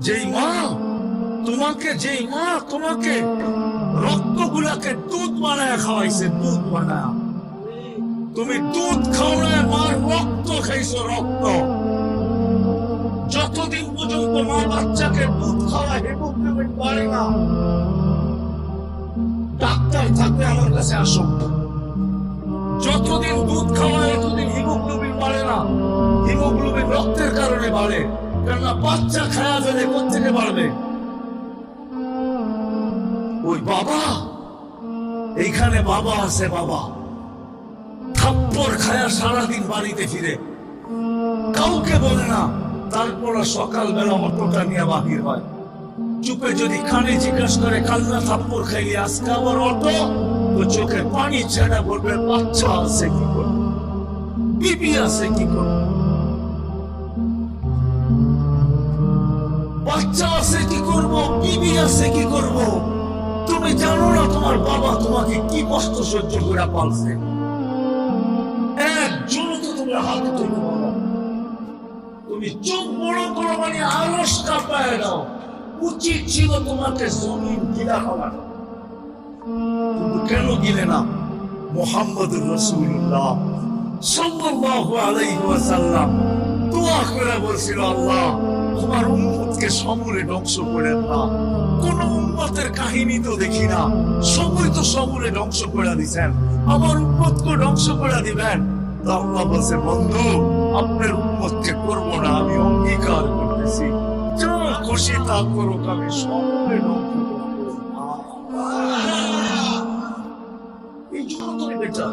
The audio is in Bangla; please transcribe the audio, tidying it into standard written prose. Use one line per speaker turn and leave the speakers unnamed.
যেই মা তোমাকে রক্তগুলাকে দুধ বানায় খাওয়াইছে, দুধ বানায়। তুমি দুধ খাও না, মার রক্ত খাইছো, রক্ত। যতদিন পর্যন্ত মা বাচ্চাকে দুধ খাওয়া হিমোগ্লোবিন বাড়ে না, ডাক্তার থাকবে আমার কাছে আসো। যতদিন দুধ খাওয়ায় এতদিন হিমোগ্লোবিন বাড়ে না। হিমোগ্লোবিন রক্তের কারণে বাড়ে, কেননা বাচ্চা খায়া ফেলে কোথেকে বাড়বে? ওই বাবা, এইখানে বাবা আছে, বাবা থাপ্পড় খায়া সারাদিন বাড়িতে ফিরে, কাউকে বলে না। তারপর সকালবেলা অটোটা নিয়ে বাহির হয়, চুপে যদি কানে জিজ্ঞাসা করে কান্না থাপ্পড় খাইলে আজকে আবার অটো, তো চোখে পানি ছেড়া পড়বে। বাচ্চা আছে কি করবে, বিবি আছে কি করবে, বাচ্চা আছে কি করবো, বিবি আছে কি করবো? তুমি জানো না তোমার বাবা তোমাকে কি কষ্ট সহ্য করে পালছে? একজন তো তোমার হাতে তুলে বলো, তুমি চোখ বড় করো মানে আলস কাঁপায় দাও। উচিত ছিল তোমাকে জমিন গিলা খাওয়ানো, কিন্তু কেন গিলে না? মুহাম্মদুর রাসূলুল্লাহ সাল্লাল্লাহু আলাইহি ওয়াসাল্লাম দোয়া করে বলছিল, আল্লাহ তোমার উম্মতকে সমূলে ধ্বংস করেন না। কোন উম্মতের কাহিনী তো দেখি না, সবই তো সমূলে ধ্বংস করে দিচ্ছেন, আমার উম্মতকে ধ্বংস করে দিবেন। আল্লাহ বলছে, বন্ধু আপনার উম্মতকে করবো না, আমি অঙ্গীকার করতেছি, যা খুশি তা করুক, আমি সমূলে ধ্বংস করবো। এই জন্য তুমি বেটা